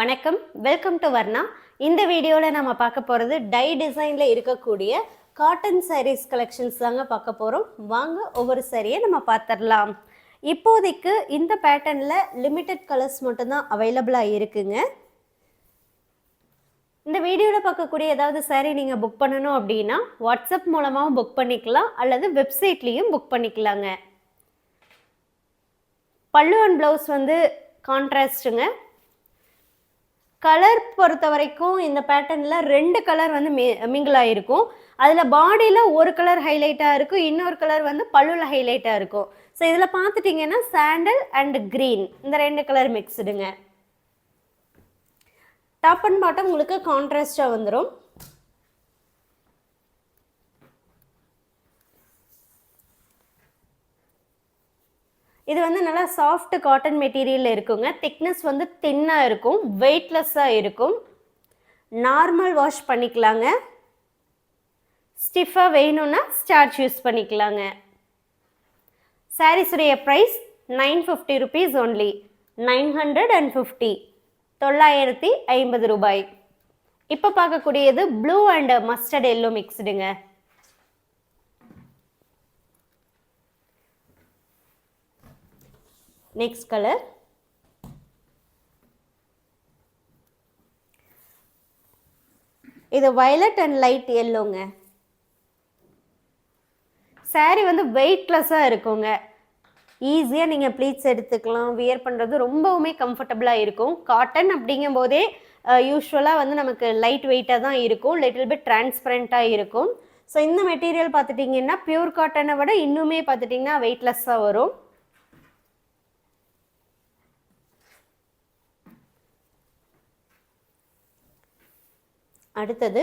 வணக்கம், welcome to Varna. இந்த வீடியோவில் நம்ம பார்க்க போகிறது டை டிசைனில் இருக்கக்கூடிய காட்டன் சாரீஸ் கலெக்ஷன்ஸ் தாங்க பார்க்க போகிறோம். வாங்க ஒவ்வொரு சாரியை நம்ம பார்த்துடலாம். இப்போதைக்கு இந்த பேட்டர்னில் லிமிட்டட் கலர்ஸ் மட்டும்தான் அவைலபிளாக இருக்குங்க. இந்த வீடியோவில் பார்க்கக்கூடிய ஏதாவது சாரீ நீங்கள் புக் பண்ணணும் அப்படின்னா வாட்ஸ்அப் மூலமாகவும் புக் பண்ணிக்கலாம், அல்லது வெப்சைட்லேயும் புக் பண்ணிக்கலாங்க. பல்லு அண்ட் ப்ளவுஸ் வந்து கான்ட்ராஸ்ட்டுங்க. கலர் பொறுத்த வரைக்கும் இந்த பேட்டர்னில் 2 கலர் வந்து மிங்கிள் ஆகிருக்கும். அதில் பாடியில் ஒரு கலர் ஹைலைட்டாக இருக்கும், இன்னொரு கலர் வந்து பல்லுவில் ஹைலைட்டாக இருக்கும். ஸோ இதில் பார்த்துட்டிங்கன்னா சாண்டல் அண்ட் க்ரீன், இந்த 2 கலர் மிக்ஸ்டுங்க. டாப் அண்ட் பாட்டம் உங்களுக்கு கான்ட்ராஸ்டாக வந்துடும். இது வந்து நல்லா சாஃப்ட் காட்டன் மெட்டீரியலில் இருக்குங்க. திக்னஸ் வந்து தின்னாக இருக்கும், வெயிட்லெஸ்ஸாக இருக்கும். நார்மல் வாஷ் பண்ணிக்கலாங்க. ஸ்டிஃபாக வேணும்னா ஸ்டார்ச் யூஸ் பண்ணிக்கலாங்க. சாரீஸுடைய ப்ரைஸ் 950 rupees ஒன்லி. 950, 950 ரூபாய். இப்போ பார்க்கக்கூடியது ப்ளூ அண்ட் மஸ்டர்ட் எல்லோ மிக்ஸ்டுங்க. நெக்ஸ்ட் கலர் இது வயலட் அண்ட் லைட் எல்லோங்க. சாரீ வந்து வெயிட்லெஸ்ஸாக இருக்குங்க. ஈஸியாக நீங்கள் ப்ளீட்ஸ் எடுத்துக்கலாம், வியர் பண்ணுறது ரொம்பவுமே கம்ஃபர்டபுளாக இருக்கும். காட்டன் அப்படிங்கும் போதே யூஸ்வலாக வந்து நமக்கு லைட் வெயிட்டாக தான் இருக்கும், லிட்டில் பிட் டிரான்ஸ்பரண்ட்டாக இருக்கும். ஸோ இந்த மெட்டீரியல் பார்த்துட்டிங்கன்னா பியூர் காட்டனை விட இன்னுமே பார்த்துட்டிங்கன்னா வெயிட்லெஸ்ஸாக வரும். அடுத்தது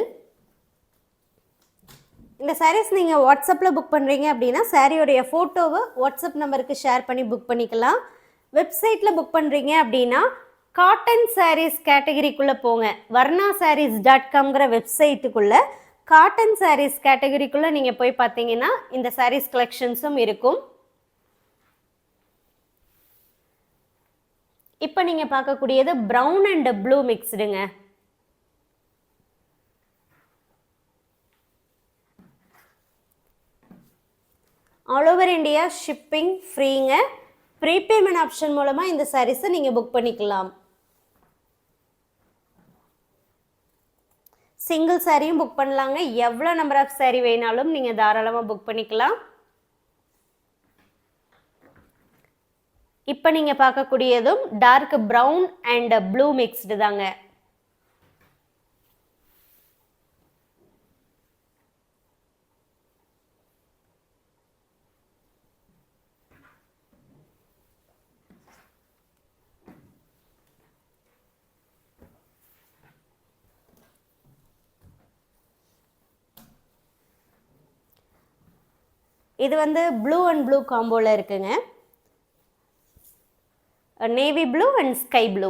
இந்த சாரீஸ் நீங்கள் வாட்ஸ்அப்பில் புக் பண்ணுறீங்க அப்படின்னா சாரியோடைய ஃபோட்டோவை வாட்ஸ்அப் நம்பருக்கு ஷேர் பண்ணி புக் பண்ணிக்கலாம். வெப்சைட்டில் புக் பண்ணுறீங்க அப்படின்னா காட்டன் சாரீஸ் கேட்டகரிக்குள்ளே போங்க. varnasarees.comங்கிற வெப்சைட்டுக்குள்ளே காட்டன் சாரீஸ் கேட்டகரிக்குள்ளே நீங்கள் போய் பார்த்தீங்கன்னா இந்த சாரீஸ் கலெக்ஷன்ஸும் இருக்கும். இப்போ நீங்கள் பார்க்கக்கூடியது ப்ரௌன் அண்ட் ப்ளூ மிக்ஸ்டுங்க. ஆல் ஓவர் இந்தியா ஷிப்பிங் ஃப்ரீங்க. ப்ரீபேமெண்ட் ஆப்ஷன் மூலமாக இந்த சாரீஸை நீங்கள் புக் பண்ணிக்கலாம். சிங்கிள் சாரியும் புக் பண்ணலாங்க. எவ்வளோ நம்பர் ஆஃப் சாரீ வேணாலும் நீங்கள் தாராளமாக புக் பண்ணிக்கலாம். இப்போ நீங்கள் பார்க்கக்கூடியதும் dark brown and blue mixed தாங்க. இது வந்து ப்ளூ அண்ட் ப்ளூ காம்போவில் இருக்குங்க. Navy blue and sky blue.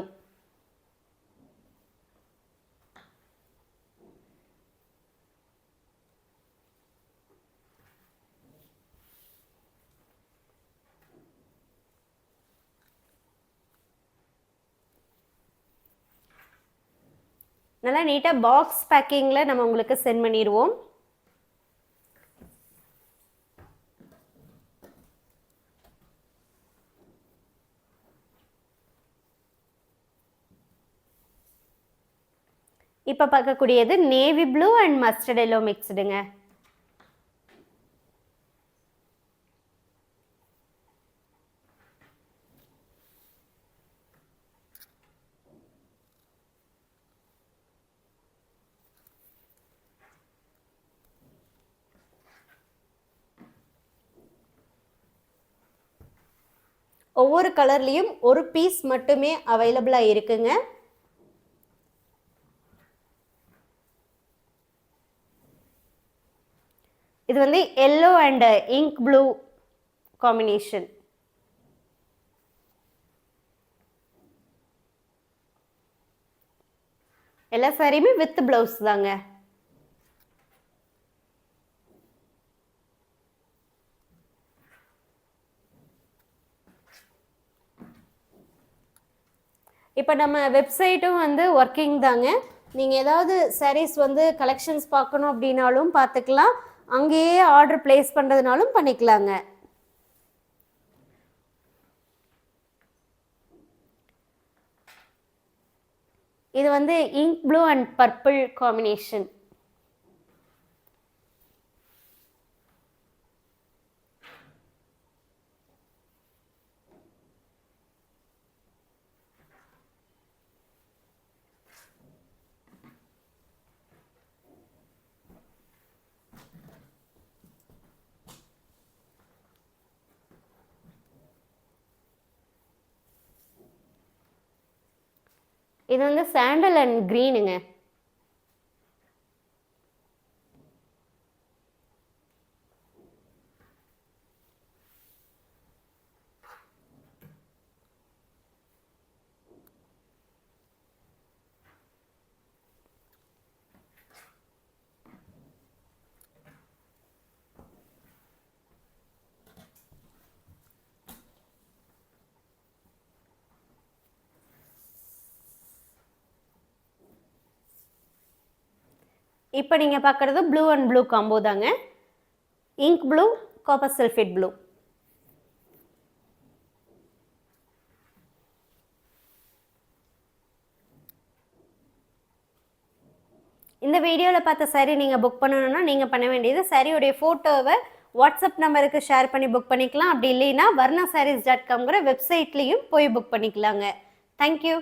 நல்லா நீட்டாக பாக்ஸ் பேக்கிங்கில் நம்ம உங்களுக்கு சென்ட் பண்ணிடுவோம். இப்போ பார்க்கக்கூடியது navy blue and mustard yellow மிக்ஸ்டுங்க. ஒவ்வொரு கலர்லேயும் ஒரு பீஸ் மட்டுமே அவைலபிளாக இருக்குங்க. இது வந்து yellow and ink blue combination. எல்லா சாரியுமே வித் பிளவுஸ் தாங்க. இப்போ நம்ம வெப்சைட்டும் வந்து ஒர்க்கிங் தாங்க. நீங்கள் ஏதாவது sarees வந்து கலெக்ஷன்ஸ் பார்க்கணும் அப்படின்னாலும் பார்த்துக்கலாம், அங்கேயே ஆர்டர் பிளேஸ் பண்ணுறதுனாலும் பண்ணிக்கலாங்க. இது வந்து ink blue and purple combination. இது வந்து சாண்டல் அண்ட் க்ரீனுங்க. இப்போ நீங்கள் பார்க்குறது ப்ளூ அண்ட் ப்ளூ காம்போ தாங்க. Ink blue, copper sulphate blue. இந்த வீடியோவில் பார்த்த சாரீ நீங்கள் புக் பண்ணணுன்னா நீங்கள் பண்ண வேண்டியது சாரியோடைய ஃபோட்டோவை வாட்ஸ்அப் நம்பருக்கு ஷேர் பண்ணி புக் பண்ணிக்கலாம். அப்படி இல்லைன்னா varnasarees.comங்கிற வெப்சைட்லேயும் போய் புக் பண்ணிக்கலாங்க. தேங்க்யூ.